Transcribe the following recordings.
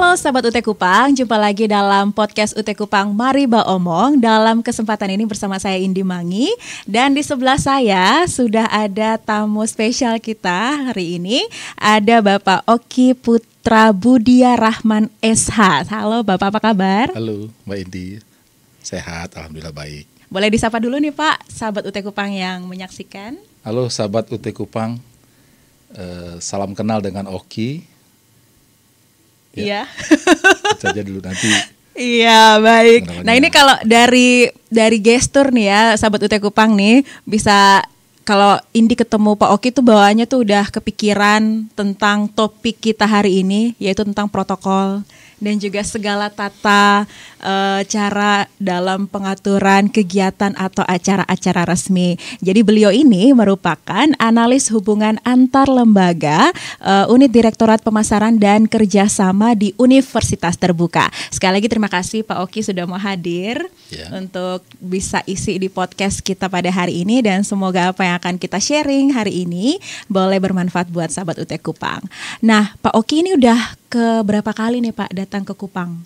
Halo sahabat UT Kupang, jumpa lagi dalam podcast UT Kupang Mari Ba Omong. Dalam kesempatan ini bersama saya Indi Mangi. Dan di sebelah saya sudah ada tamu spesial kita hari ini. Ada Bapak Oki Putra Budia Rahman SH. Halo Bapak, apa kabar? Halo Mbak Indi, sehat, alhamdulillah baik. Boleh disapa dulu nih Pak, sahabat UT Kupang yang menyaksikan. Halo sahabat UT Kupang, salam kenal dengan Oki. Iya. Saja dulu nanti. Iya, baik. Nah, ini kalau dari gestur nih ya, sahabat UT Kupang nih, bisa kalau Indi ketemu Pak Oki tuh bawaannya tuh udah kepikiran tentang topik kita hari ini, yaitu tentang protokol dan juga segala tata cara dalam pengaturan kegiatan atau acara-acara resmi. Jadi beliau ini merupakan analis hubungan antar lembaga Unit Direktorat Pemasaran dan Kerjasama di Universitas Terbuka. Sekali lagi terima kasih Pak Oki sudah mau hadir untuk bisa isi di podcast kita pada hari ini, dan semoga apa yang akan kita sharing hari ini boleh bermanfaat buat sahabat UT Kupang. Nah, Pak Oki ini udah ke berapa kali nih Pak datang ke Kupang?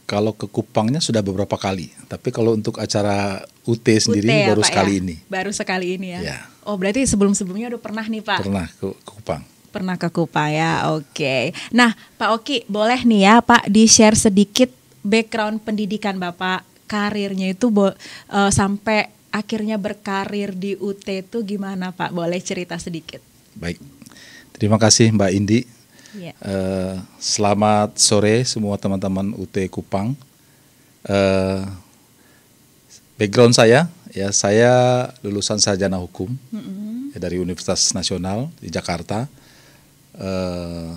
Kalau ke Kupangnya sudah beberapa kali, tapi kalau untuk acara UT sendiri baru sekali ini. Baru sekali ini ya? Ya. Oh, berarti sebelum-sebelumnya udah pernah nih Pak? Pernah ke Kupang. Pernah ke Kupang ya, oke. Nah Pak Oki, boleh nih ya Pak di-share sedikit background pendidikan Bapak, karirnya itu sampai akhirnya berkarir di UT itu gimana Pak? Boleh cerita sedikit? Baik, terima kasih Mbak Indi. Yeah. Selamat sore semua teman-teman UT Kupang. Background saya lulusan sarjana hukum dari Universitas Nasional di Jakarta.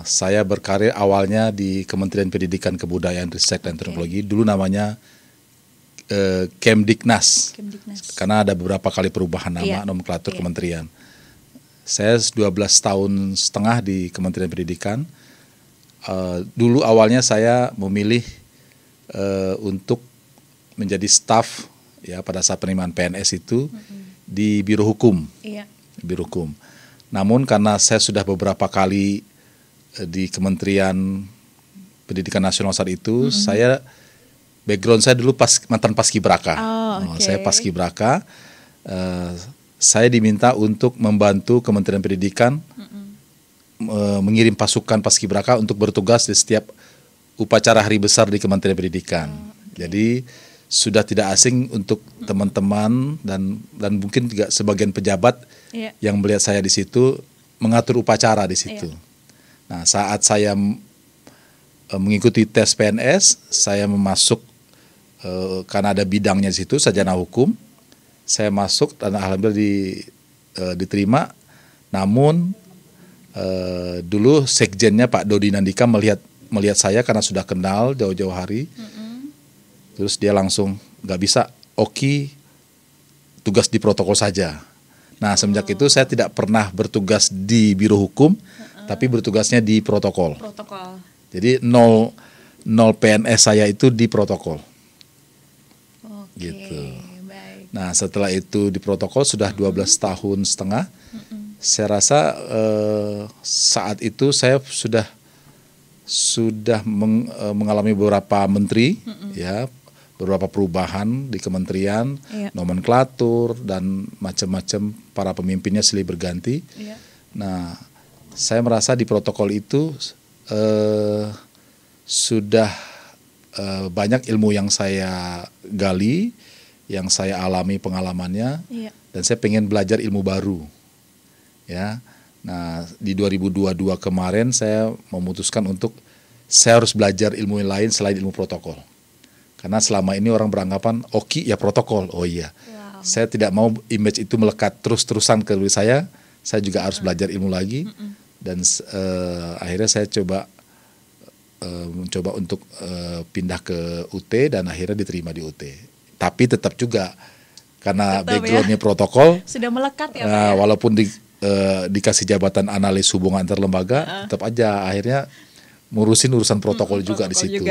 Saya berkarir awalnya di Kementerian Pendidikan Kebudayaan Riset dan Teknologi, dulu namanya Kemdiknas, karena ada beberapa kali perubahan nama nomenklatur kementerian. Saya 12 tahun setengah di Kementerian Pendidikan. Dulu awalnya saya memilih untuk menjadi staf ya pada saat penerimaan PNS itu di Biro Hukum. Biro Hukum. Namun karena saya sudah beberapa kali di Kementerian Pendidikan Nasional saat itu, background saya dulu mantan paskibraka. Saya paskibraka. Saya diminta untuk membantu Kementerian Pendidikan mengirim pasukan paskibraka untuk bertugas di setiap upacara hari besar di Kementerian Pendidikan. Jadi sudah tidak asing untuk teman-teman dan mungkin juga sebagian pejabat yang melihat saya di situ mengatur upacara di situ. Nah, saat saya mengikuti tes PNS, saya masuk karena ada bidangnya di situ, sarjana hukum. Saya masuk dan alhamdulillah diterima. Namun dulu sekjennya Pak Dodi Nandika melihat saya karena sudah kenal jauh-jauh hari. Terus dia langsung nggak bisa, Oki tugas di protokol saja. Nah, semenjak itu saya tidak pernah bertugas di Biro Hukum, tapi bertugasnya di protokol. Jadi nol PNS saya itu di protokol. Gitu. Nah, setelah itu di protokol sudah 12 tahun setengah. Saya rasa saat itu saya sudah mengalami beberapa menteri, ya, beberapa perubahan di kementerian, nomenklatur dan macam-macam, para pemimpinnya silih berganti. Nah, saya merasa di protokol itu sudah banyak ilmu yang saya gali, yang saya alami pengalamannya, dan saya pengen belajar ilmu baru, ya. Nah, di 2022 kemarin saya memutuskan untuk saya harus belajar ilmu lain selain ilmu protokol, karena selama ini orang beranggapan Oki ya protokol. Oh iya, saya tidak mau image itu melekat terus-terusan ke diri saya juga harus belajar ilmu lagi, dan akhirnya saya mencoba untuk pindah ke UT dan akhirnya diterima di UT. Tapi tetap juga karena backgroundnya protokol sudah melekat ya. Walaupun dikasih jabatan analis hubungan antar lembaga, tetap aja akhirnya ngurusin urusan protokol juga di situ.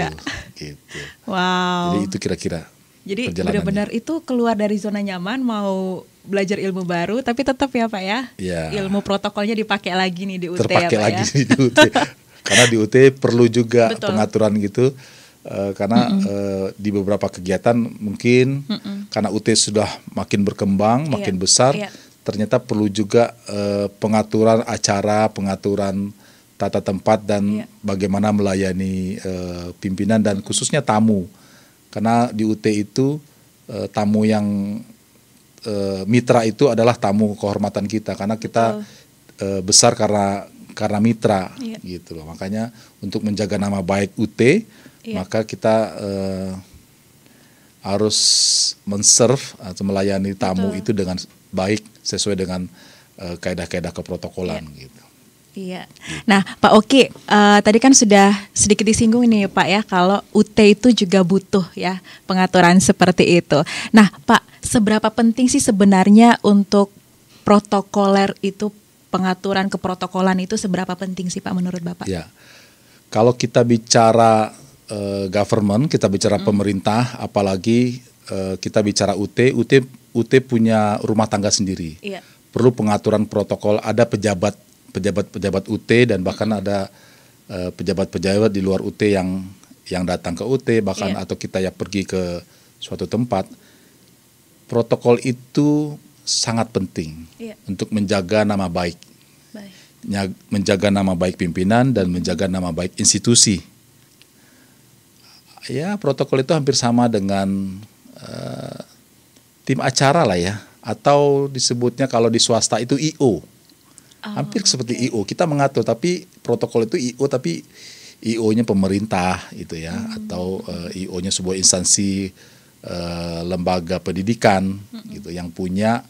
Gitu. Wow. Jadi itu kira-kira. Jadi benar-benar itu keluar dari zona nyaman, mau belajar ilmu baru, tapi tetap ya Pak ya, ilmu protokolnya dipakai lagi nih di UT. Terpakai lagi di UT. Karena di UT perlu juga Betul. pengaturan gitu. Karena di beberapa kegiatan mungkin karena UT sudah makin berkembang, makin besar, ternyata perlu juga pengaturan acara, pengaturan tata tempat dan bagaimana melayani pimpinan dan khususnya tamu. Karena di UT itu tamu yang mitra itu adalah tamu kehormatan kita, karena kita besar karena mitra gitu loh. Makanya untuk menjaga nama baik UT, maka kita harus men-serve atau melayani tamu itu dengan baik sesuai dengan kaedah-kaedah keprotokolan gitu. Iya. Nah, Pak Oki, tadi kan sudah sedikit disinggung ini Pak ya, kalau UT itu juga butuh ya pengaturan seperti itu. Nah, Pak, seberapa penting sih sebenarnya untuk protokoler itu, pengaturan keprotokolan itu seberapa penting sih Pak menurut Bapak? Ya, kalau kita bicara government, kita bicara pemerintah, apalagi kita bicara UT punya rumah tangga sendiri. Perlu pengaturan protokol, ada pejabat UT dan bahkan ada pejabat-pejabat di luar UT yang datang ke UT bahkan atau kita yang pergi ke suatu tempat. Protokol itu sangat penting untuk menjaga nama baik. Menjaga nama baik pimpinan dan menjaga nama baik institusi. Ya, protokol itu hampir sama dengan tim acara lah ya, atau disebutnya kalau di swasta itu IO. Hampir seperti IO, kita mengatur, tapi protokol itu IO, tapi IO-nya pemerintah itu ya, atau IO-nya sebuah instansi lembaga pendidikan gitu yang punya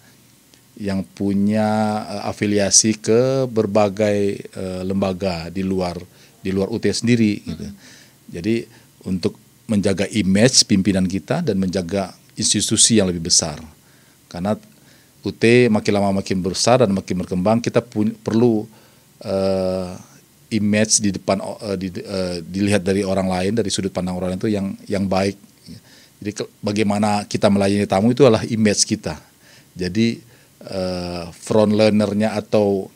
afiliasi ke berbagai lembaga di luar UT sendiri gitu. Jadi untuk menjaga image pimpinan kita dan menjaga institusi yang lebih besar. Karena UT makin lama makin besar dan makin berkembang, kita perlu image di depan dilihat dari orang lain, dari sudut pandang orang lain itu yang baik. Jadi bagaimana kita melayani tamu itu adalah image kita. Jadi frontlinernya atau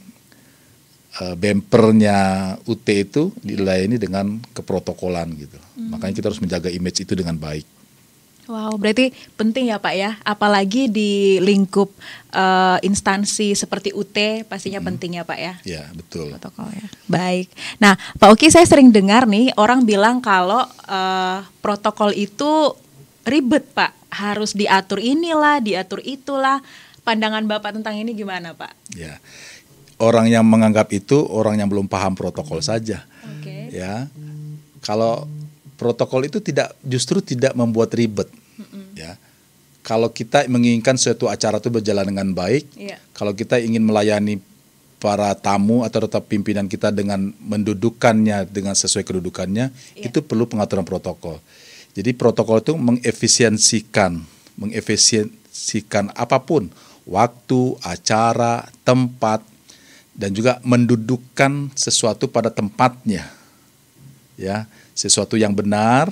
bempernya UT itu dilayani dengan keprotokolan gitu. Makanya kita harus menjaga image itu dengan baik. Wow, berarti penting ya Pak ya, apalagi di lingkup instansi seperti UT pastinya penting ya Pak ya. Ya, betul. Protokol ya. Baik. Nah, Pak Oki, saya sering dengar nih orang bilang kalau protokol itu ribet Pak, harus diatur inilah, diatur itulah. Pandangan Bapak tentang ini gimana Pak? Ya, orang yang menganggap itu orang yang belum paham protokol saja. Ya, kalau protokol itu justru tidak membuat ribet. Ya, kalau kita menginginkan suatu acara itu berjalan dengan baik, kalau kita ingin melayani para tamu atau tetap pimpinan kita dengan mendudukkannya dengan sesuai kedudukannya, itu perlu pengaturan protokol. Jadi protokol itu mengefisiensikan apapun, waktu, acara, tempat, dan juga mendudukkan sesuatu pada tempatnya, ya, sesuatu yang benar,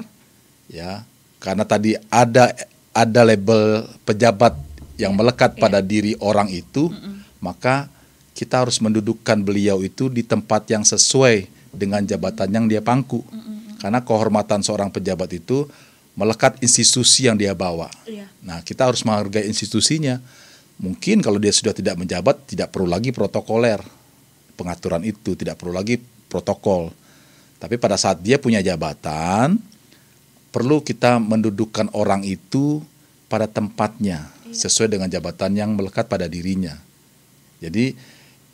ya, karena tadi ada label pejabat yang melekat pada diri orang itu, maka kita harus mendudukkan beliau itu di tempat yang sesuai dengan jabatan yang dia pangku, karena kehormatan seorang pejabat itu melekat institusi yang dia bawa. Nah, kita harus menghargai institusinya. Mungkin kalau dia sudah tidak menjabat, tidak perlu lagi protokoler. Pengaturan itu tidak perlu lagi protokol. Tapi pada saat dia punya jabatan, perlu kita mendudukkan orang itu pada tempatnya, sesuai dengan jabatan yang melekat pada dirinya. Jadi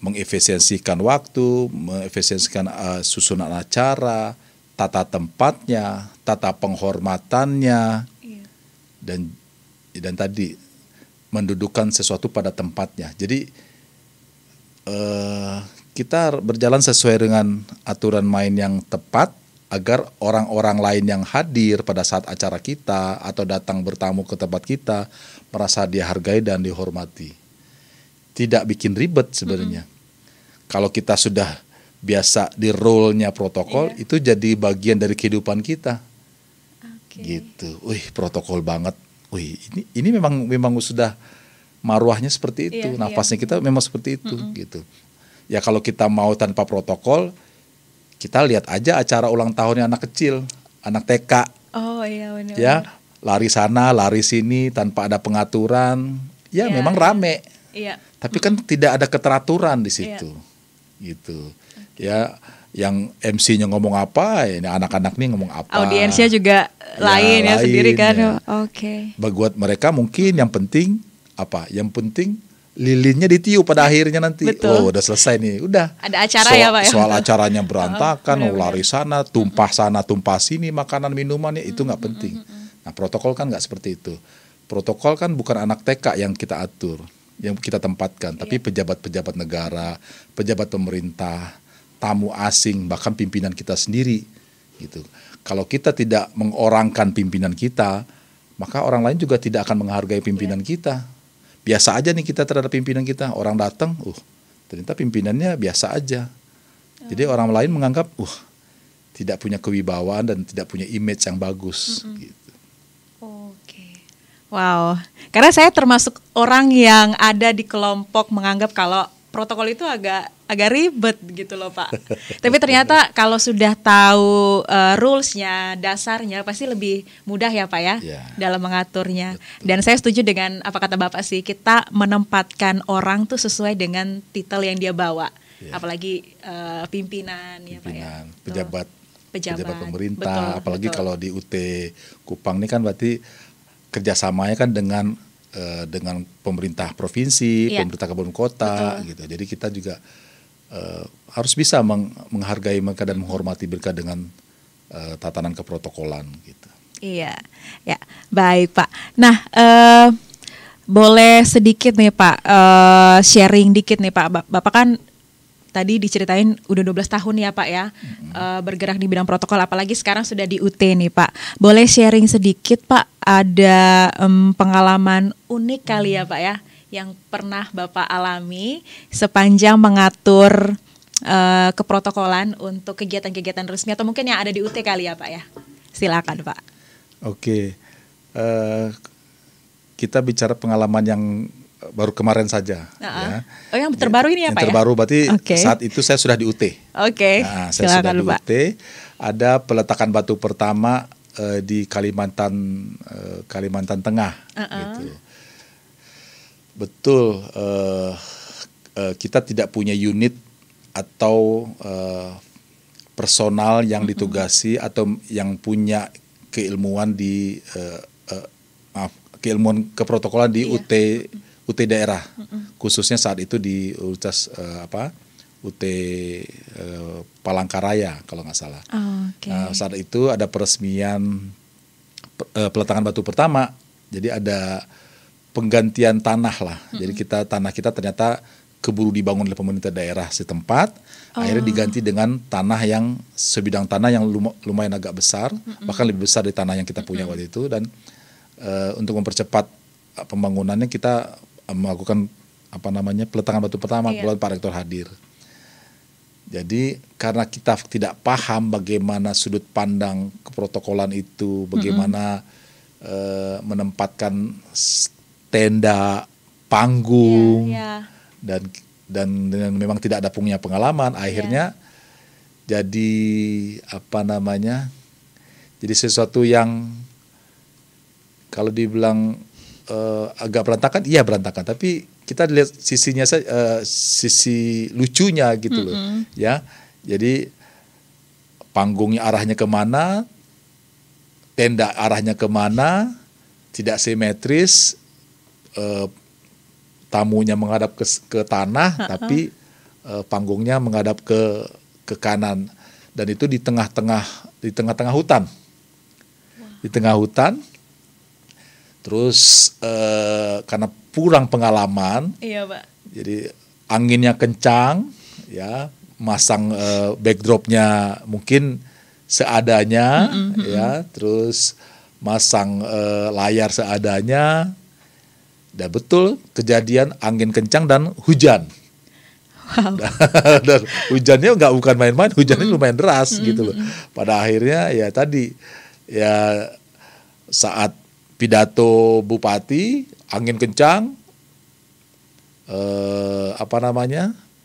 mengefisiensikan waktu, mengefisiensikan susunan acara, tata tempatnya, tata penghormatannya, dan tadi mendudukkan sesuatu pada tempatnya. Jadi kita berjalan sesuai dengan aturan main yang tepat agar orang-orang lain yang hadir pada saat acara kita atau datang bertamu ke tempat kita merasa dihargai dan dihormati. Tidak bikin ribet sebenarnya. Kalau kita sudah biasa di role-nya protokol, itu jadi bagian dari kehidupan kita. Gitu. Protokol banget. Ini memang sudah marwahnya seperti itu, nafasnya kita memang seperti itu gitu. Ya kalau kita mau tanpa protokol, kita lihat aja acara ulang tahunnya anak kecil, anak TK. Oh iya benar. Ya, lari sana, lari sini tanpa ada pengaturan. Ya, memang rame. Iya. Tapi kan tidak ada keteraturan di situ. Gitu. Ya, yang MC-nya ngomong apa, ini anak-anak nih ngomong apa. Audiensnya juga lain ya sendiri kan. Ya. Oke. Buat mereka mungkin yang penting apa? Yang penting lilinnya ditiup pada akhirnya nanti. Betul. Oh, udah selesai nih. Udah. Ada acara ya, Pak ya. Soal acaranya berantakan, benar-benar. lari sana, tumpah sini makanan minumannya itu nggak penting. Nah, protokol kan nggak seperti itu. Protokol kan bukan anak TK yang kita atur, yang kita tempatkan, tapi pejabat-pejabat negara, pejabat pemerintah, tamu asing, bahkan pimpinan kita sendiri gitu. Kalau kita tidak mengorangkan pimpinan kita, maka orang lain juga tidak akan menghargai pimpinan kita. Biasa aja nih kita terhadap pimpinan kita. Orang datang, ternyata pimpinannya biasa aja. Jadi orang lain menganggap, tidak punya kewibawaan dan tidak punya image yang bagus. Gitu. Oke. Wow. Karena saya termasuk orang yang ada di kelompok menganggap kalau protokol itu agak ribet gitu loh Pak. Tapi ternyata kalau sudah tahu rules-nya, dasarnya pasti lebih mudah ya Pak ya dalam mengaturnya. Betul. Dan saya setuju dengan apa kata Bapak sih, kita menempatkan orang tuh sesuai dengan titel yang dia bawa. Apalagi pimpinan ya Pak ya. Pejabat pemerintah, betul, apalagi kalau di UT Kupang ini kan berarti kerjasamanya kan dengan pemerintah provinsi, pemerintah kabupaten kota, gitu. Jadi kita juga harus bisa menghargai mereka dan menghormati mereka dengan tatanan keprotokolan, gitu. Iya, ya baik Pak. Nah, boleh sedikit nih Pak sharing dikit nih Pak. Bapak kan tadi diceritain udah 12 tahun ya Pak ya bergerak di bidang protokol, apalagi sekarang sudah di UT nih Pak. Boleh sharing sedikit Pak, ada pengalaman unik kali ya Pak ya yang pernah Bapak alami sepanjang mengatur keprotokolan untuk kegiatan-kegiatan resmi atau mungkin yang ada di UT kali ya Pak ya. Silakan Pak. Oke, kita bicara pengalaman yang baru kemarin saja. Ya. Oh yang terbaru ini ya Pak ya? Yang terbaru berarti saat itu saya sudah di UT. Oke, nah, saya sudah di UT. Ada peletakan batu pertama di Kalimantan Tengah. Gitu. Betul, kita tidak punya unit atau personal yang ditugasi atau yang punya keilmuan di keilmuan keprotokolan di UT daerah, khususnya saat itu di Universitas UT Palangkaraya kalau nggak salah. Nah, saat itu ada peresmian peletakan batu pertama, jadi ada penggantian tanah lah. Jadi tanah kita ternyata keburu dibangun oleh pemerintah daerah setempat, akhirnya diganti dengan tanah yang sebidang tanah yang lumayan agak besar, bahkan lebih besar dari tanah yang kita punya waktu itu. Dan untuk mempercepat pembangunannya kita melakukan peletakan batu pertama, kebetulan Pak Rektor hadir. Jadi karena kita tidak paham bagaimana sudut pandang keprotokolan itu, bagaimana menempatkan tenda, panggung, dan memang tidak ada punya pengalaman, akhirnya jadi jadi sesuatu yang kalau dibilang agak berantakan, iya berantakan, tapi kita lihat sisinya sisi lucunya gitu loh, ya. Jadi panggungnya arahnya kemana, tenda arahnya kemana, tidak simetris, tamunya menghadap ke tanah, tapi panggungnya menghadap ke kanan, dan itu di tengah-tengah hutan, di tengah hutan. Terus karena kurang pengalaman, Pak. Jadi anginnya kencang, ya, masang backdropnya mungkin seadanya, ya, terus masang layar seadanya, dan betul kejadian angin kencang dan hujan. Wow. Dan hujannya bukan main-main, hujannya lumayan deras gitu loh. Pada akhirnya ya tadi ya saat pidato Bupati, angin kencang,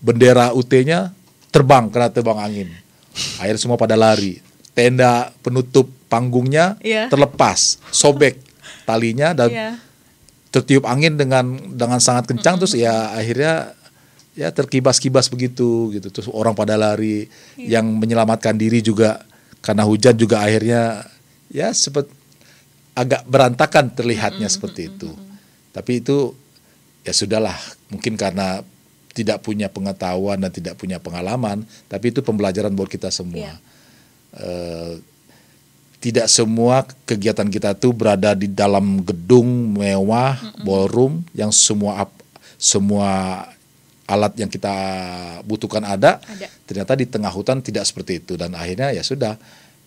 bendera UT-nya kena terbang angin. Akhirnya semua pada lari. Tenda penutup panggungnya terlepas, sobek talinya dan tertiup angin dengan sangat kencang. Terus ya akhirnya ya terkibas-kibas begitu gitu. Terus orang pada lari, yang menyelamatkan diri juga karena hujan juga akhirnya ya agak berantakan terlihatnya seperti itu. Tapi itu ya sudahlah, mungkin karena tidak punya pengetahuan dan tidak punya pengalaman, tapi itu pembelajaran buat kita semua. Tidak semua kegiatan kita tuh berada di dalam gedung mewah, ballroom yang semua alat yang kita butuhkan ada. Ternyata di tengah hutan tidak seperti itu, dan akhirnya ya sudah,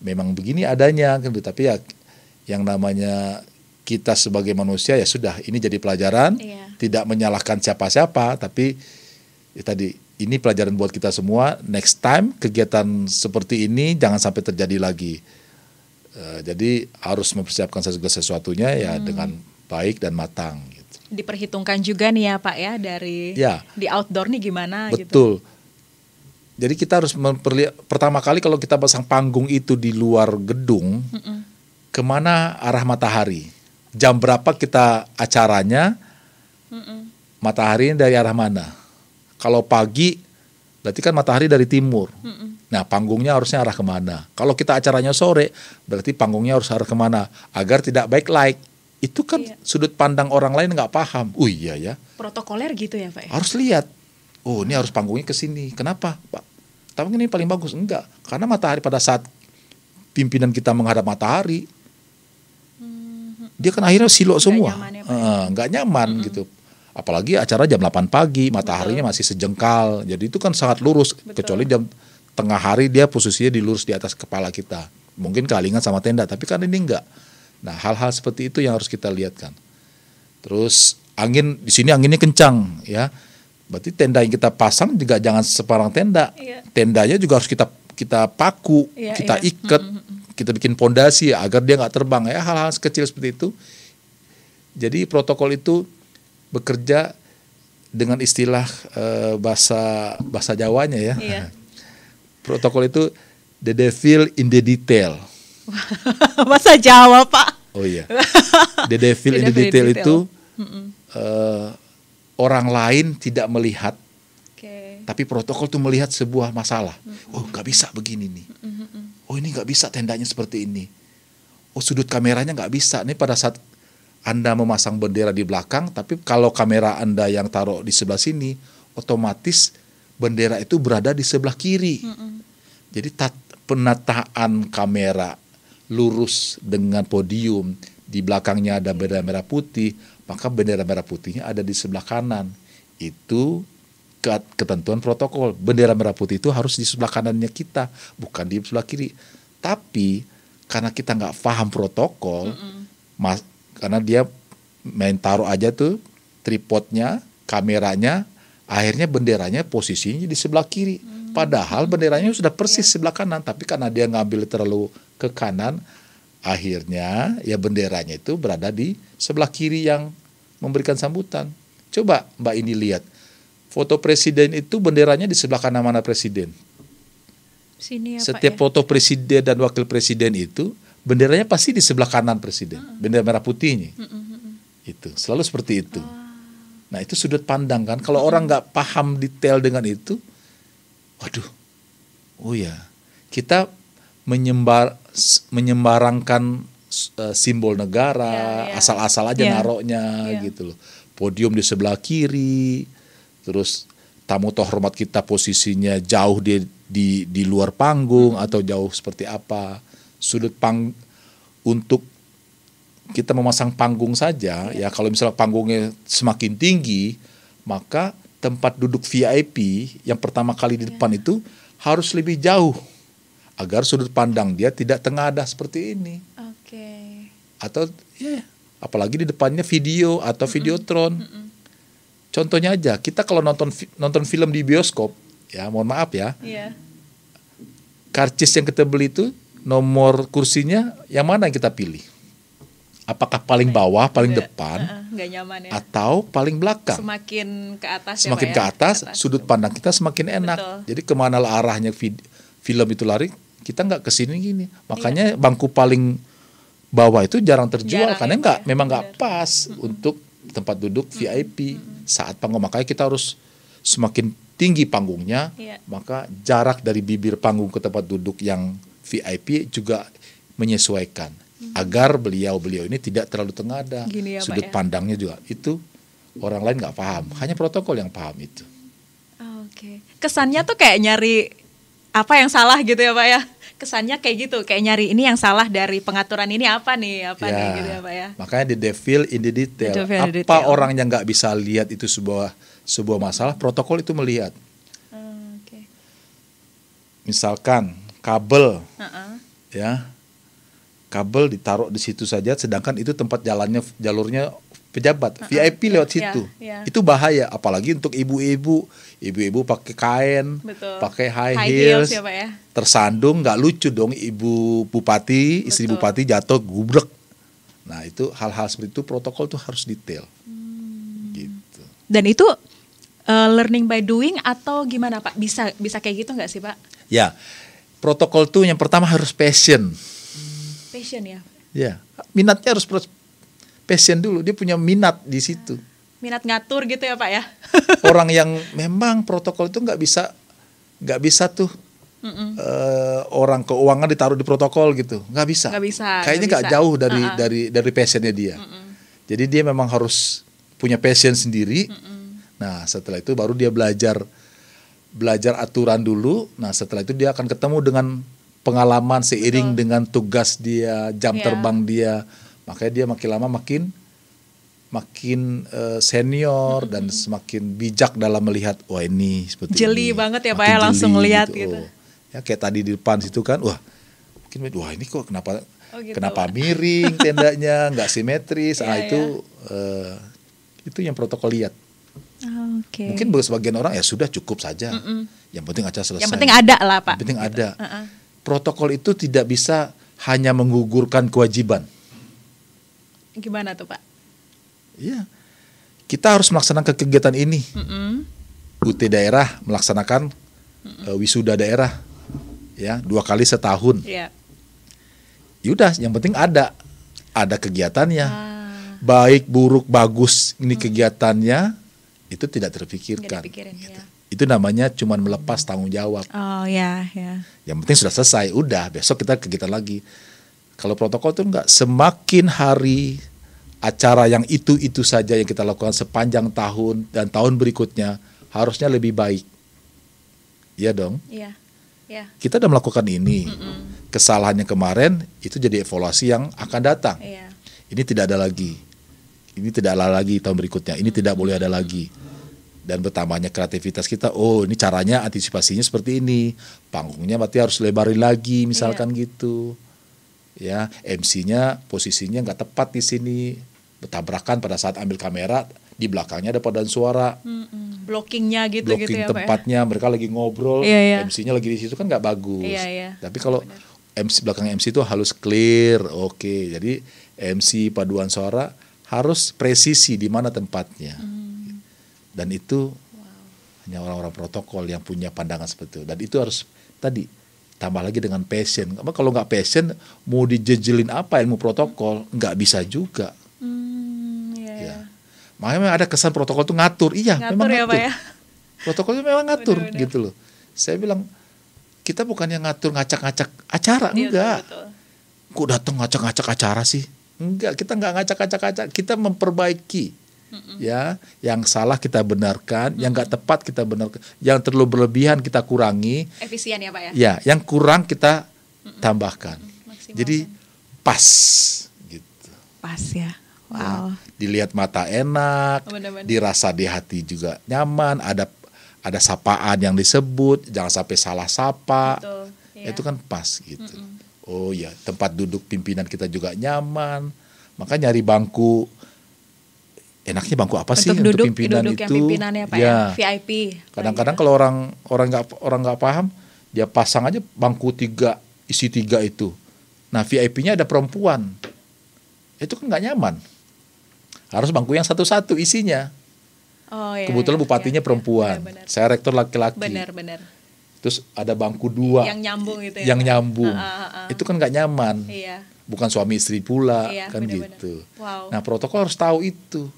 memang begini adanya gitu. Tapi ya yang namanya kita sebagai manusia ya sudah, ini jadi pelajaran, tidak menyalahkan siapa-siapa, tapi ya tadi ini pelajaran buat kita semua. Next time kegiatan seperti ini jangan sampai terjadi lagi. Jadi harus mempersiapkan segala sesuatunya ya dengan baik dan matang. Gitu. Diperhitungkan juga nih ya Pak ya, dari di outdoor nih gimana. Betul. Gitu. Jadi kita harus pertama kali kalau kita pasang panggung itu di luar gedung, kemana arah matahari? Jam berapa kita acaranya? Matahari dari arah mana? Kalau pagi, berarti kan matahari dari timur. Nah, panggungnya harusnya arah kemana? Kalau kita acaranya sore, berarti panggungnya harus arah kemana? Agar tidak backlight. Itu kan sudut pandang orang lain nggak paham. Oh iya ya. Protokoler gitu ya Pak? Harus lihat. Oh ini harus panggungnya ke sini. Kenapa Pak? Tapi ini paling bagus. Enggak. Karena matahari pada saat pimpinan kita menghadap matahari, dia kan akhirnya silo semua. Nggak nyaman gitu. Apalagi acara jam 8 pagi, mataharinya masih sejengkal. Jadi itu kan sangat lurus. Kecuali jam tengah hari dia posisinya dilurus di atas kepala kita. Mungkin kealingan sama tenda, tapi kan ini enggak. Nah, hal-hal seperti itu yang harus kita lihatkan. Terus angin, di sini anginnya kencang ya. Berarti tenda yang kita pasang juga jangan separang tenda. Tendanya juga harus kita paku, kita ikat, kita bikin pondasi agar dia nggak terbang ya. Hal-hal kecil seperti itu. Jadi protokol itu bekerja dengan istilah bahasa Jawanya ya. Protokol itu the devil in the detail. Bahasa Jawa Pak. Oh iya. The devil in the detail itu orang lain tidak melihat, tapi protokol itu melihat sebuah masalah. Oh nggak bisa begini nih. Oh ini nggak bisa tendanya seperti ini. Oh sudut kameranya nggak bisa. Nih pada saat Anda memasang bendera di belakang, tapi kalau kamera Anda yang taruh di sebelah sini, otomatis bendera itu berada di sebelah kiri. Jadi penataan kamera lurus dengan podium, di belakangnya ada bendera merah putih, maka bendera merah putihnya ada di sebelah kanan. Itu ketentuan protokol. Bendera merah putih itu harus di sebelah kanannya kita, bukan di sebelah kiri. Tapi karena kita nggak paham protokol, karena dia main taruh aja tuh tripodnya, kameranya, akhirnya benderanya posisinya di sebelah kiri. Padahal benderanya sudah persis sebelah kanan, tapi karena dia ngambil terlalu ke kanan, akhirnya ya benderanya itu berada di sebelah kiri yang memberikan sambutan. Coba Mbak ini lihat, foto presiden itu benderanya di sebelah kanan mana presiden? Sini ya, Setiap Pak, foto presiden dan wakil presiden itu benderanya pasti di sebelah kanan presiden, bendera merah putihnya. Itu selalu seperti itu. Nah itu sudut pandang kan. Kalau orang nggak paham detail dengan itu, waduh, oh ya, kita menyembarangkan simbol negara, asal-asal aja naroknya gitu loh. Podium di sebelah kiri, terus tamu terhormat kita posisinya jauh di luar panggung atau jauh seperti apa. Sudut untuk kita memasang panggung saja, ya kalau misalnya panggungnya semakin tinggi, maka tempat duduk VIP yang pertama kali di depan itu harus lebih jauh agar sudut pandang dia tidak tengadah seperti ini. Atau apalagi di depannya video atau videotron. Contohnya aja, kita kalau nonton film di bioskop, ya mohon maaf ya, karcis yang kita beli itu nomor kursinya yang mana yang kita pilih? Apakah paling bawah, paling depan, nggak nyaman ya, atau paling belakang? Semakin ke atas, semakin ke atas, sudut pandang kita semakin enak. Betul. Jadi kemana arahnya film itu lari, kita nggak kesini gini. Makanya bangku paling bawah itu jarang terjual karena memang nggak pas untuk tempat duduk VIP saat panggung. Makanya kita harus semakin tinggi panggungnya, maka jarak dari bibir panggung ke tempat duduk yang VIP juga menyesuaikan agar beliau ini tidak terlalu tengadah. Sudut pandangnya juga itu orang lain nggak paham, hanya protokol yang paham itu. Oke. Kesannya tuh kayak nyari apa yang salah gitu ya Pak ya? Kesannya kayak gitu, kayak nyari ini yang salah dari pengaturan ini apa nih gitu ya Pak ya? Makanya di devil in the detail. Apa orang yang nggak bisa lihat itu sebuah masalah, protokol itu melihat. Okay. Misalkan kabel, ya, kabel ditaruh di situ saja, sedangkan itu tempat jalurnya pejabat, VIP lewat situ. Itu bahaya, apalagi untuk ibu-ibu pakai kain, pakai high heels, ya, Pak, ya? Tersandung, nggak lucu dong, ibu bupati, istri bupati jatuh gubrek. Nah itu hal-hal seperti itu protokol tuh harus detail. Gitu. Dan itu learning by doing atau gimana Pak? Bisa kayak gitu nggak sih Pak? Ya, protokol tuh yang pertama harus passion. Passion ya? Ya, minatnya harus passion dulu, dia punya minat di situ. Minat ngatur gitu ya Pak ya? Orang yang memang protokol itu nggak bisa tuh orang keuangan ditaruh di protokol gitu, nggak bisa. Kayaknya nggak jauh dari passionnya dia. Jadi dia memang harus punya passion sendiri. Nah setelah itu baru dia belajar aturan dulu. Nah setelah itu dia akan ketemu dengan pengalaman seiring dengan tugas dia, jam terbang dia. Makanya dia makin lama makin senior dan semakin bijak dalam melihat, wah ini seperti jeli ini. Banget ya Pak ya, langsung lihat gitu. Ya kayak tadi di depan situ kan, wah ini kok kenapa miring tendanya, nggak simetris. Itu yang protokol lihat. Mungkin bagi sebagian orang ya sudah cukup saja. Yang penting acara selesai. Yang penting ada lah Pak. Yang penting ada. Protokol itu tidak bisa hanya menggugurkan kewajiban. Gimana tuh Pak? Iya, kita harus melaksanakan kegiatan ini. UT daerah melaksanakan wisuda daerah, ya 2 kali setahun. Yaudah, yang penting ada kegiatannya. Baik, buruk, bagus ini kegiatannya itu tidak terpikirkan. Gitu. Itu namanya cuman melepas tanggung jawab. Yang penting sudah selesai, udah besok kita kegiatan lagi. Kalau protokol itu enggak, semakin hari acara yang itu saja yang kita lakukan sepanjang tahun dan tahun berikutnya harusnya lebih baik. Iya dong? Iya. Kita udah melakukan ini. Kesalahannya kemarin itu jadi evaluasi yang akan datang. Ini tidak ada lagi. Ini tidak ada lagi tahun berikutnya. Ini tidak boleh ada lagi. Dan bertambahnya kreativitas kita. Oh, ini caranya antisipasinya seperti ini. Panggungnya berarti harus lebarin lagi, misalkan gitu. Ya, MC-nya posisinya nggak tepat di sini, bertabrakan pada saat ambil kamera, di belakangnya ada paduan suara, blockingnya gitu blocking ya tempatnya, Pak ya? Mereka lagi ngobrol, MC-nya lagi di situ kan nggak bagus. Tapi kalau belakang MC itu harus clear, oke. Jadi MC paduan suara harus presisi di mana tempatnya, dan itu hanya orang-orang protokol yang punya pandangan seperti itu. Dan itu harus tambah lagi dengan passion. Kalau nggak passion, mau dijejelin apa ilmu protokol, nggak bisa juga. Makanya ada kesan protokol itu ngatur. Memang ya, ngatur. Pak ya? Protokol itu memang ngatur, gitu loh. Saya bilang, kita bukannya ngatur ngacak-ngacak acara, enggak. Kok datang ngacak-ngacak acara sih? Enggak, kita nggak ngacak-ngacak, kita memperbaiki. Ya, yang salah kita benarkan, yang nggak tepat kita benarkan, yang terlalu berlebihan kita kurangi. Efisien ya Pak ya? Ya, yang kurang kita tambahkan. Jadi pas, gitu. Pas ya, wow. Dilihat mata enak, dirasa di hati juga nyaman. Ada sapaan yang disebut, jangan sampai salah sapa. Itu kan pas gitu. Oh ya, tempat duduk pimpinan kita juga nyaman. Maka nyari bangku. Enaknya bangku apa sih untuk pimpinan itu? Yang pimpinannya Pak ya, VIP. Kadang-kadang kalau orang nggak paham, dia pasang aja bangku 3 isi 3 itu. Nah VIP-nya ada perempuan, itu kan nggak nyaman. Harus bangku yang satu-satu isinya. Kebetulan bupatinya perempuan, saya rektor laki-laki. Benar. Terus ada bangku dua yang nyambung gitu ya. Yang nyambung. Itu kan nggak nyaman. Iya. Bukan suami istri pula, Iya, kan bener-bener. gitu. Wow. Nah, protokol harus tahu itu.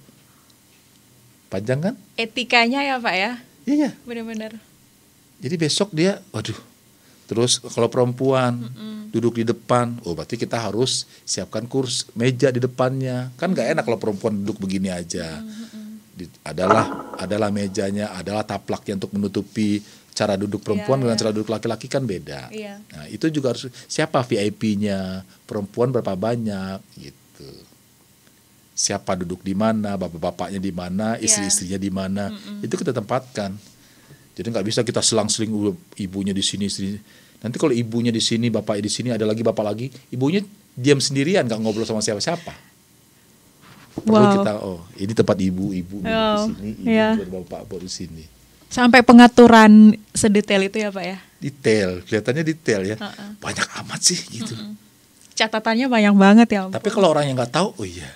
Panjang kan? Etikanya ya Pak ya. Iya. Benar-benar. Jadi besok dia, waduh. Terus kalau perempuan duduk di depan, oh berarti kita harus siapkan kursi meja di depannya. Kan nggak enak kalau perempuan duduk begini aja. Adalah mejanya, adalah taplaknya untuk menutupi cara duduk perempuan dengan cara duduk laki-laki kan beda. Iya. Nah, itu juga harus siapa VIP-nya, perempuan berapa banyak gitu. Siapa duduk di mana, bapak-bapaknya di mana, istri-istrinya di mana, itu kita tempatkan. Jadi nggak bisa kita selang-seling ibunya di sini, istri. Nanti kalau ibunya di sini, bapaknya di sini, ada lagi bapak lagi, ibunya diam sendirian, nggak ngobrol sama siapa-siapa. Perlu kita, ini tempat ibu-ibu di sini, ibu bapak di sini. Sampai pengaturan sedetail itu ya Pak ya? Detail, kelihatannya detail ya. Banyak amat sih gitu. Catatannya banyak banget ya. Tapi kalau orang yang nggak tahu, oh iya,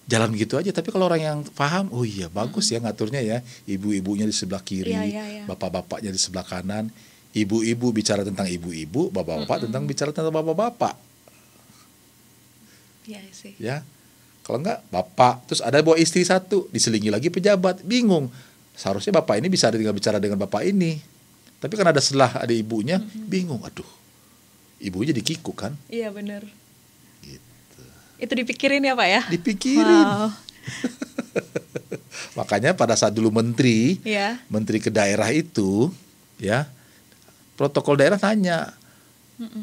jalan gitu aja. Tapi kalau orang yang paham, oh iya bagus ya ngaturnya ya. Ibu-ibunya di sebelah kiri, bapak-bapaknya di sebelah kanan. Ibu-ibu bicara tentang ibu-ibu, bapak-bapak tentang bicara tentang bapak-bapak. Iya sih. Ya, kalau enggak bapak, terus ada bawa istri satu, diselingi lagi pejabat, bingung. Seharusnya bapak ini bisa tinggal bicara dengan bapak ini, tapi kan ada ada ibunya, bingung. Aduh, ibunya jadi kikuk kan? Iya benar. Gitu. Itu dipikirin ya Pak ya? Dipikirin. Wow. Makanya pada saat dulu menteri ke daerah itu, ya protokol daerah tanya,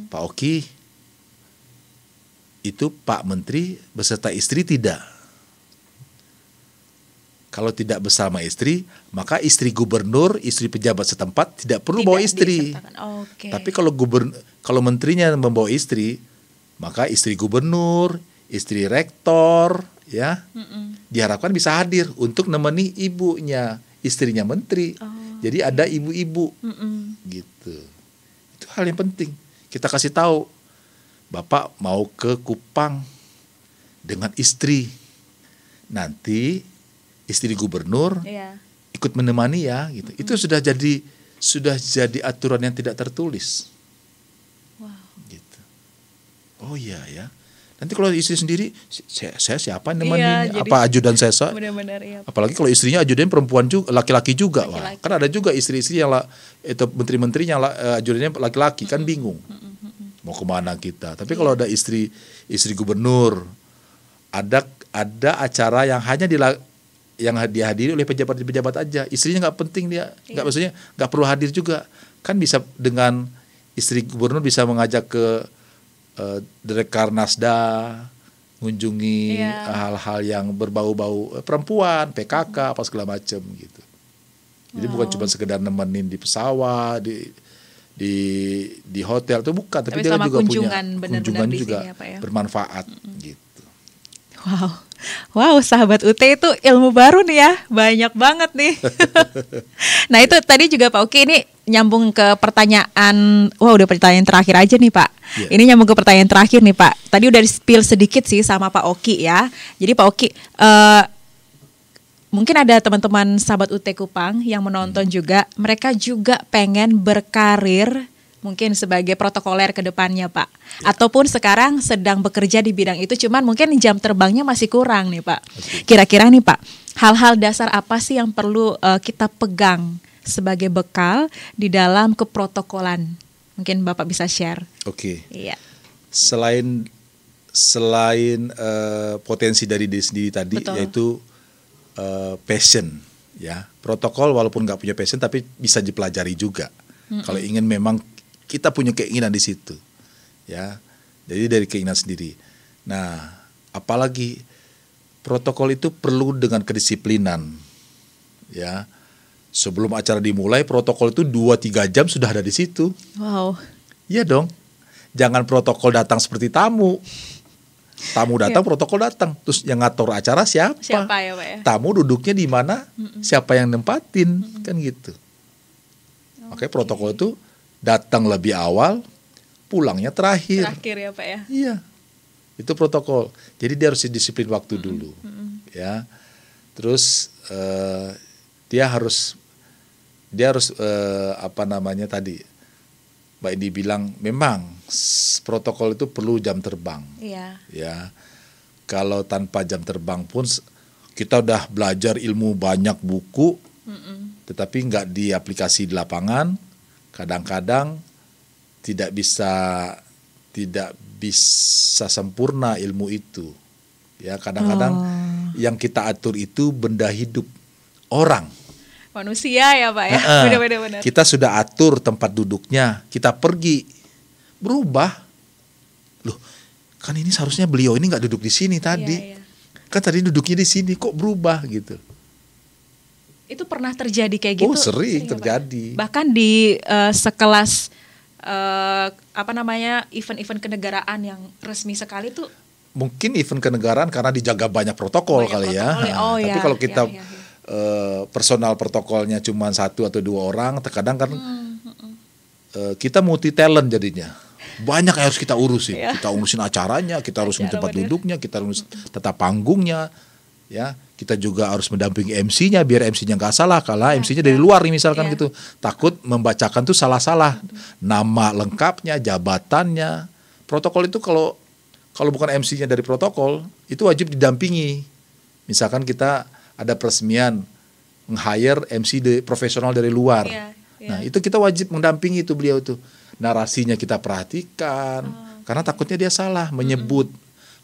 Pak Oki, itu Pak Menteri beserta istri tidak? Kalau tidak bersama istri, maka istri gubernur, istri pejabat setempat tidak perlu bawa istri. Tapi kalau menterinya membawa istri, maka istri gubernur, istri rektor, ya, diharapkan bisa hadir untuk nemeni ibunya, istrinya menteri. Jadi ada ibu-ibu, gitu. Itu hal yang penting. Kita kasih tahu, Bapak mau ke Kupang dengan istri, nanti istri gubernur ikut menemani ya, gitu. Itu sudah jadi aturan yang tidak tertulis. Wow. Gitu. Oh iya ya. Nanti kalau istri sendiri, saya siapa nemani? Apa ajudan saya? Benar-benar, iya. Apalagi kalau istrinya ajudannya perempuan juga, laki-laki juga. Wah, kan ada juga istri-istri yang itu menteri-menterinya ajudannya laki-laki, kan bingung. Mau kemana kita? Tapi kalau ada istri gubernur, ada acara yang hanya yang dihadiri oleh pejabat-pejabat aja, istrinya nggak penting dia, nggak maksudnya nggak perlu hadir juga, kan bisa dengan istri gubernur bisa mengajak ke Derekarnasda, mengunjungi hal-hal yang berbau-bau perempuan, PKK, apa segala macam gitu. Jadi bukan cuma sekedar nemenin di pesawat, di hotel itu bukan, tapi dia juga punya kunjungan juga bermanfaat gitu. Wow, sahabat UT itu ilmu baru nih ya, banyak banget nih. Nah itu tadi juga Pak Oki, ini nyambung ke pertanyaan, udah pertanyaan terakhir aja nih Pak. Ini nyambung ke pertanyaan terakhir nih Pak. Tadi udah di-spill sedikit sih sama Pak Oki ya. Jadi Pak Oki, mungkin ada teman-teman sahabat UT Kupang yang menonton juga, mereka juga pengen berkarir mungkin sebagai protokoler ke depannya Pak. Ataupun sekarang sedang bekerja di bidang itu, cuman mungkin jam terbangnya masih kurang nih Pak. Kira-kira nih Pak, hal-hal dasar apa sih yang perlu kita pegang sebagai bekal di dalam keprotokolan? Mungkin Bapak bisa share. Oke. Iya. Selain potensi dari diri sendiri tadi, yaitu passion, ya. Protokol walaupun nggak punya passion tapi bisa dipelajari juga. Kalau ingin memang kita punya keinginan di situ, ya. Jadi dari keinginan sendiri. Nah, apalagi protokol itu perlu dengan kedisiplinan, ya. Sebelum acara dimulai, protokol itu 2-3 jam sudah ada di situ. Wow. Iya dong. Jangan protokol datang seperti tamu. Tamu datang, protokol datang. Terus yang ngatur acara siapa? Siapa ya Pak ya? Tamu duduknya di mana? Siapa yang nempatin? Kan gitu. Makanya protokol itu datang lebih awal, pulangnya terakhir. Terakhir ya Pak ya? Iya, itu protokol. Jadi dia harus disiplin waktu dulu, ya. Terus dia harus dia harus apa namanya tadi, Mbak Indi bilang memang protokol itu perlu jam terbang. Iya. Ya, kalau tanpa jam terbang pun kita udah belajar ilmu banyak buku, tetapi nggak diaplikasi di lapangan, kadang-kadang tidak bisa sempurna ilmu itu. Ya, kadang-kadang yang kita atur itu benda hidup, orang. Manusia ya Pak ya, benar-benar. Kita sudah atur tempat duduknya, kita pergi, berubah. Loh, kan ini seharusnya beliau ini nggak duduk di sini tadi. Iya. Kan tadi duduknya di sini, kok berubah gitu. Itu pernah terjadi kayak gitu? Oh, sering ya, terjadi. Pak? Bahkan di sekelas event-event kenegaraan yang resmi sekali tuh. Mungkin event kenegaraan karena dijaga banyak protokol kali ya. Oh, tapi kalau kita personal protokolnya cuma 1 atau 2 orang, terkadang kan kita multi talent jadinya. Banyak yang harus kita urusin. Kita urusin acaranya, kita urusin tempat duduknya, kita urusin tata panggungnya, ya. Kita juga harus mendampingi MC-nya biar MC-nya nggak salah. Kalau MC-nya dari luar nih misalkan gitu, takut membacakan tuh salah-salah. Nama lengkapnya, jabatannya. Protokol itu kalau bukan MC-nya dari protokol, itu wajib didampingi. Misalkan kita ada peresmian nge-hire MC profesional dari luar. Nah, itu kita wajib mendampingi itu beliau tuh. Narasinya kita perhatikan, karena takutnya dia salah menyebut.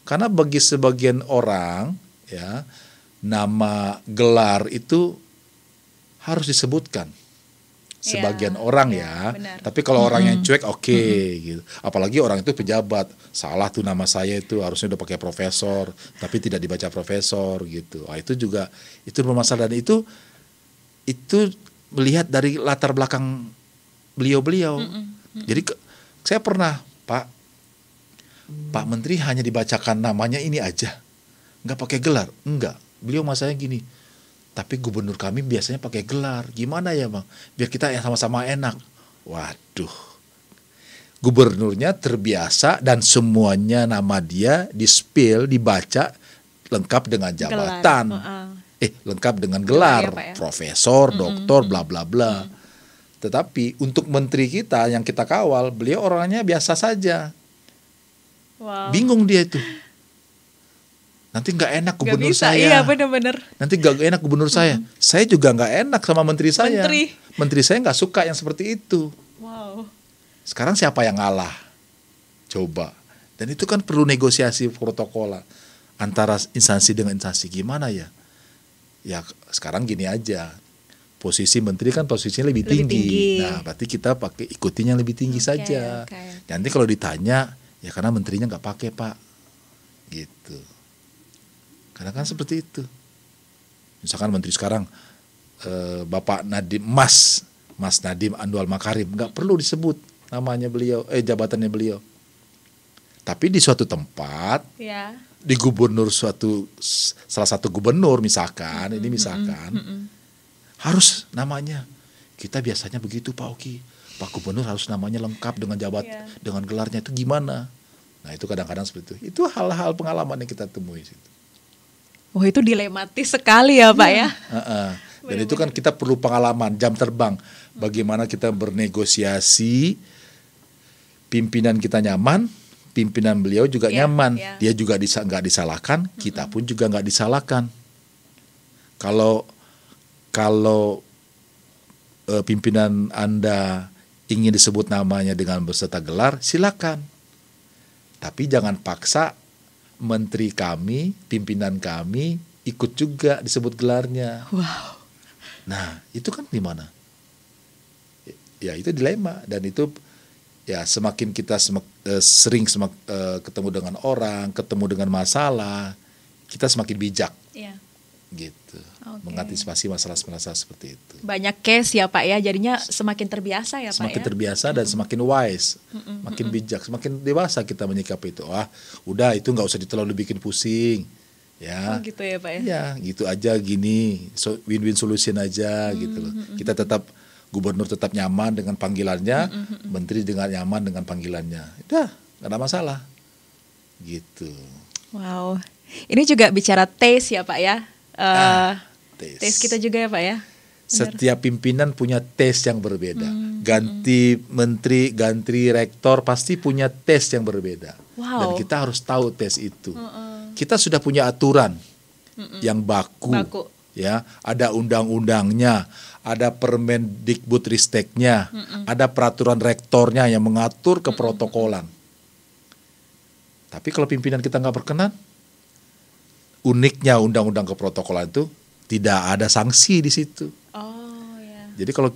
Karena bagi sebagian orang, ya, nama gelar itu harus disebutkan. Sebagian orang ya. Benar. Tapi kalau orang yang cuek oke, gitu. Apalagi orang itu pejabat, salah tuh nama saya itu harusnya udah pakai profesor, tapi tidak dibaca profesor gitu. Itu juga itu bermasalah, dan itu melihat dari latar belakang beliau-beliau. Jadi saya pernah, Pak Menteri hanya dibacakan namanya ini aja, nggak pakai gelar. Enggak, beliau masanya gini, tapi gubernur kami biasanya pakai gelar. Gimana ya Bang? Biar kita yang sama-sama enak. Waduh, gubernurnya terbiasa dan semuanya nama dia di-spill, dibaca lengkap dengan jabatan. Lengkap dengan gelar, profesor, doktor, bla bla bla. Tetapi untuk menteri kita yang kita kawal, beliau orangnya biasa saja. Wow. Bingung dia itu. Nanti nggak enak gubernur saya. Iya, benar-benar. Nanti nggak enak gubernur saya. Saya juga nggak enak sama menteri saya. Menteri saya nggak suka yang seperti itu. Wow. Sekarang siapa yang ngalah? Coba. Dan itu kan perlu negosiasi protokol antara instansi dengan instansi. Gimana ya? Ya sekarang gini aja. Posisi menteri kan posisinya lebih tinggi. Nah, berarti kita pakai ikutin yang lebih tinggi saja. Nanti kalau ditanya, ya karena menterinya nggak pakai Pak, gitu. Karena kan seperti itu. Misalkan menteri sekarang Bapak Nadiem, Mas Nadiem Anwar Makarim, nggak perlu disebut namanya beliau, jabatannya beliau. Tapi di suatu tempat, di gubernur salah satu gubernur misalkan, harus namanya. Kita biasanya begitu Pak Oki. Pak Gubernur harus namanya lengkap dengan dengan gelarnya, itu gimana? Nah itu kadang-kadang seperti itu. Itu hal-hal pengalaman yang kita temui. Oh itu dilematis sekali ya Pak ya. Dan itu kan kita perlu pengalaman, jam terbang. Bagaimana kita bernegosiasi, pimpinan kita nyaman, pimpinan beliau juga nyaman. Dia juga nggak disalahkan, kita pun juga nggak disalahkan. Kalau pimpinan Anda ingin disebut namanya dengan beserta gelar, silakan. Tapi jangan paksa menteri kami, pimpinan kami ikut juga disebut gelarnya. Wow. Nah, itu kan gimana? Ya itu dilema, dan itu ya semakin kita sering ketemu dengan orang, ketemu dengan masalah, kita semakin bijak. Gitu. Mengantisipasi masalah-masalah seperti itu. Banyak case ya Pak ya, jadinya semakin terbiasa ya Pak. Semakin terbiasa dan semakin wise, makin bijak, semakin dewasa kita menyikapi itu. Udah itu nggak usah terlalu bikin pusing, ya. Gitu ya Pak ya. Ya, gitu aja gini, win-win solution aja gitu loh. Kita tetap, gubernur tetap nyaman dengan panggilannya, menteri dengan nyaman dengan panggilannya. Udah, nggak ada masalah. Gitu. Wow. Ini juga bicara taste ya Pak ya. Taste kita juga ya Pak ya. Setiap pimpinan punya tes yang berbeda. Ganti menteri, ganti rektor pasti punya tes yang berbeda. Wow. Dan kita harus tahu tes itu. Kita sudah punya aturan yang baku. Ya, ada undang-undangnya, ada Permendikbudristeknya, ada peraturan rektornya yang mengatur keprotokolan. Tapi kalau pimpinan kita nggak berkenan, uniknya undang-undang keprotokolan itu tidak ada sanksi di situ. Oh ya. Jadi kalau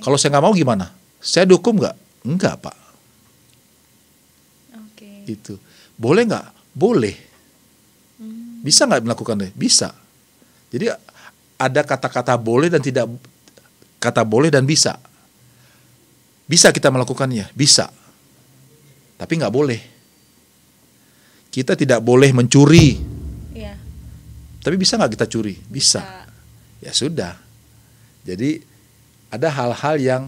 kalau saya nggak mau gimana? Saya dukung nggak? Enggak, Pak. Itu boleh nggak? Boleh. Bisa nggak melakukannya? Bisa. Jadi ada kata-kata boleh dan tidak, kata boleh dan bisa. Bisa kita melakukannya, bisa. Tapi nggak boleh. Kita tidak boleh mencuri. Iya. Tapi bisa nggak kita curi? Bisa. Ya sudah. Jadi ada hal-hal yang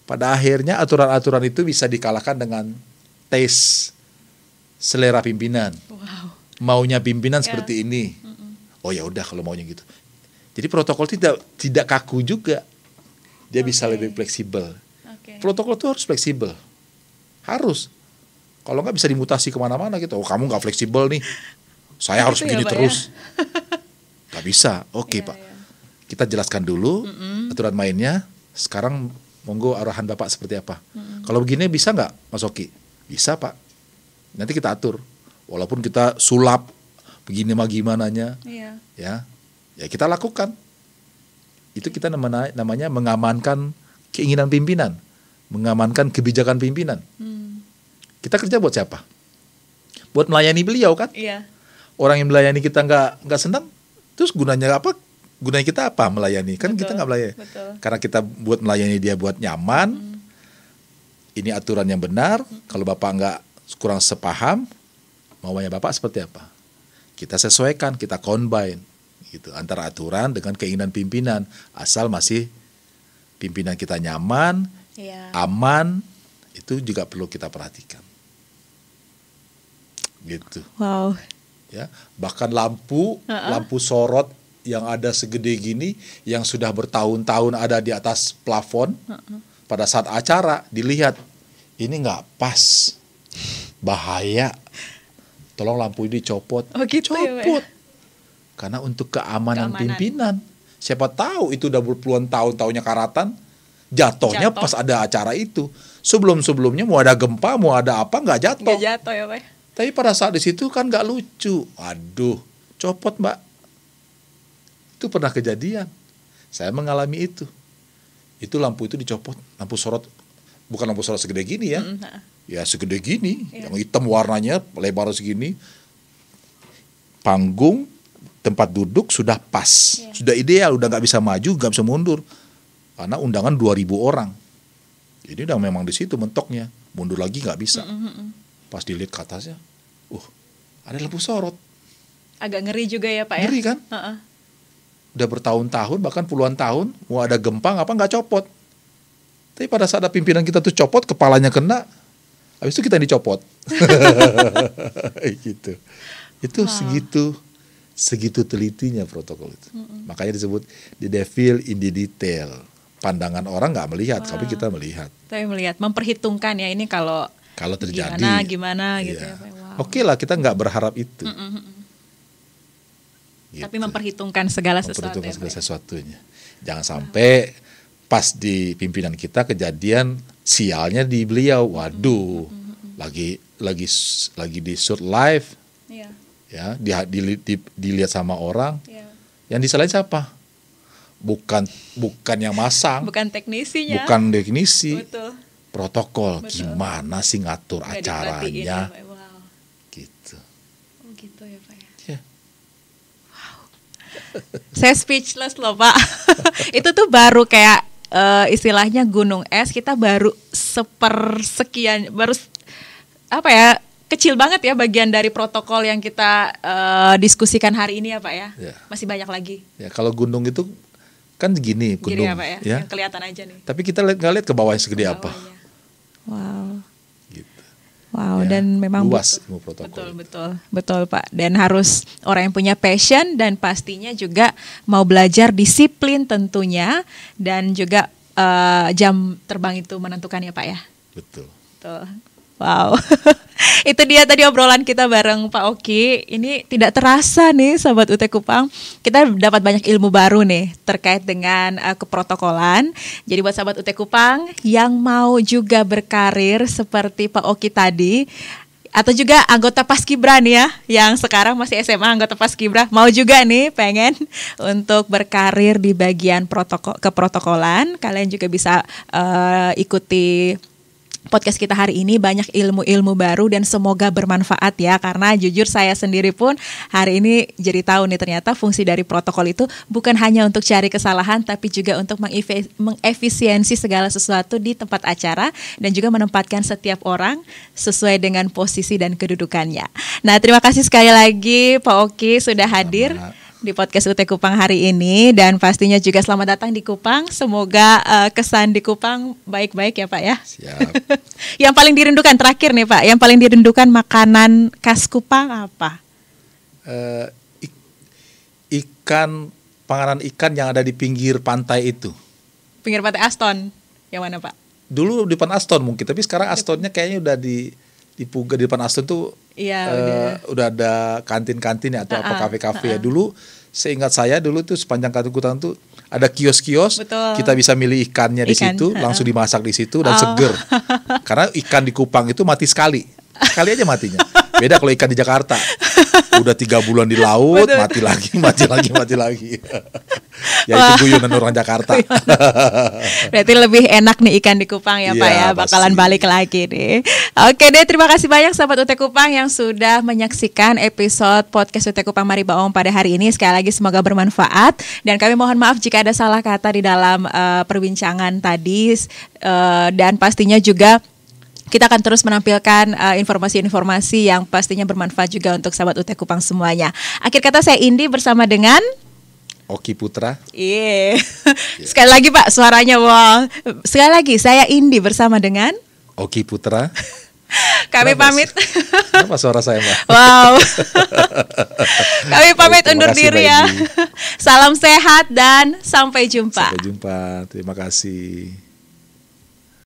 pada akhirnya aturan-aturan itu bisa dikalahkan dengan tes selera pimpinan. Wow. Maunya pimpinan seperti ini. Oh ya udah kalau maunya gitu. Jadi protokol tidak kaku juga. Dia bisa lebih fleksibel. Protokol itu harus fleksibel. Harus. Kalau nggak bisa dimutasi kemana-mana gitu. Oh kamu nggak fleksibel nih. Saya harus begini terus. Nggak bisa. Oke, Pak. Kita jelaskan dulu aturan mainnya. Sekarang monggo arahan Bapak seperti apa. Kalau begini bisa nggak, Mas Oki? Bisa, Pak. Nanti kita atur. Walaupun kita sulap begini mah gimananya. Ya kita lakukan. Itu kita namanya mengamankan keinginan pimpinan, mengamankan kebijakan pimpinan. Kita kerja buat siapa? Buat melayani beliau kan? Iya. Orang yang melayani kita nggak senang, terus gunanya apa? Gunanya kita apa melayani? Kan kita nggak melayani. Karena kita buat melayani dia buat nyaman. Ini aturan yang benar. Kalau Bapak nggak kurang sepaham, maunya Bapak seperti apa? Kita sesuaikan, kita combine gitu antara aturan dengan keinginan pimpinan, asal masih pimpinan kita nyaman, aman, itu juga perlu kita perhatikan. Gitu. Wow. Ya, bahkan lampu sorot yang ada segede gini yang sudah bertahun-tahun ada di atas plafon, pada saat acara dilihat ini nggak pas, bahaya. Tolong lampu ini dicopot. Oh gitu. Copot. Karena untuk keamanan pimpinan. Siapa tahu itu udah berpuluhan tahun-tahunnya karatan, jatuhnya pas ada acara itu. Sebelum-sebelumnya mau ada gempa, mau ada apa nggak jatuh. Nggak jatuh ya, Pak. Tapi pada saat di situ kan nggak lucu. Aduh, copot, Mbak. Itu pernah kejadian. Saya mengalami itu. Itu lampu itu dicopot, lampu sorot, bukan lampu sorot segede gini ya. Ya segede gini, yang hitam warnanya, lebar segini. Panggung, tempat duduk sudah pas, sudah ideal, udah nggak bisa maju, nggak bisa mundur. Karena undangan 2.000 orang. Jadi udah memang di situ mentoknya, mundur lagi nggak bisa. Pas dilihat ke atasnya, ada lampu sorot. Agak ngeri juga ya, Pak ya. Ngeri kan? Udah bertahun-tahun, bahkan puluhan tahun, mau ada gempa apa nggak copot. Tapi pada saat ada pimpinan kita tuh copot, kepalanya kena, habis itu kita yang dicopot. Gitu. Itu segitu telitinya protokol itu. Makanya disebut the devil in the detail. Pandangan orang nggak melihat, tapi kita melihat. Tapi melihat, memperhitungkan ya ini kalau terjadi gimana gitu ya. Oke lah, kita nggak berharap itu. Gitu. Tapi memperhitungkan segala sesuatunya. Jangan sampai pas di pimpinan kita kejadian sialnya di beliau. Waduh, lagi di shoot live, ya dilihat sama orang. Yang disalahin siapa? Bukan yang masang, bukan teknisinya, bukan teknisi. Betul. Protokol. Gimana sih ngatur acaranya? Gitu. Oh gitu ya, Pak ya. Wow. Saya speechless loh, Pak. Itu tuh baru kayak istilahnya gunung es, kita baru sepersekian, baru kecil banget ya bagian dari protokol yang kita diskusikan hari ini ya, Pak ya. Masih banyak lagi. Ya, kalau gunung itu kan gini ya, Pak ya. Yang kelihatan aja nih. Tapi kita nggak lihat ke bawahnya segede apa. Wow. Gitu. Wow, dan memang luas ilmu protokol. Betul Pak. Dan harus orang yang punya passion dan pastinya juga mau belajar disiplin tentunya dan juga jam terbang itu menentukan ya Pak ya. Betul. Wow, itu dia tadi obrolan kita bareng Pak Oki. Ini tidak terasa nih Sahabat UT Kupang, kita dapat banyak ilmu baru nih terkait dengan keprotokolan. Jadi buat Sahabat UT Kupang yang mau juga berkarir seperti Pak Oki tadi, atau juga anggota Paskibra nih ya, yang sekarang masih SMA anggota Paskibra, mau juga nih pengen untuk berkarir di bagian keprotokolan, kalian juga bisa ikuti podcast kita hari ini, banyak ilmu-ilmu baru dan semoga bermanfaat ya, karena jujur saya sendiri pun hari ini jadi tahu nih ternyata fungsi dari protokol itu bukan hanya untuk cari kesalahan tapi juga untuk mengefisiensi segala sesuatu di tempat acara dan juga menempatkan setiap orang sesuai dengan posisi dan kedudukannya. Nah, terima kasih sekali lagi Pak Oki sudah hadir di podcast UT Kupang hari ini, dan pastinya juga selamat datang di Kupang. Semoga kesan di Kupang baik-baik ya Pak ya. Siap. Yang paling dirindukan terakhir nih Pak, yang paling dirindukan makanan khas Kupang apa? Panganan ikan yang ada di pinggir pantai itu. Pinggir pantai Aston, yang mana Pak? Dulu di depan Aston mungkin, tapi sekarang Astonnya kayaknya udah di depan Aston tuh. Iya, udah ada kantin-kantin ya, atau apa kafe-kafe ya. Dulu seingat saya dulu tuh sepanjang Katuku tuh ada kios-kios. Betul. Kita bisa milih ikannya di situ, langsung dimasak di situ dan seger. Karena ikan di Kupang itu mati sekali aja matinya. Beda kalau ikan di Jakarta, udah 3 bulan di laut, mati lagi. Ya itu guyonan orang Jakarta. Berarti lebih enak nih ikan di Kupang ya Pak ya, bakalan balik lagi nih. Oke deh, terima kasih banyak Sahabat UT Kupang yang sudah menyaksikan episode podcast UT Kupang Mari Baong pada hari ini. Sekali lagi semoga bermanfaat dan kami mohon maaf jika ada salah kata di dalam perbincangan tadi, dan pastinya juga kita akan terus menampilkan informasi-informasi yang pastinya bermanfaat juga untuk Sahabat UT Kupang semuanya. Akhir kata saya Indi bersama dengan Oki Putra. Iya. Sekali lagi Pak suaranya, wow. Sekali lagi saya Indi bersama dengan Oki Putra. Kami pamit. Kenapa suara saya Mbak? Wow. Kami pamit undur diri ya. Salam sehat dan sampai jumpa. Sampai jumpa. Terima kasih.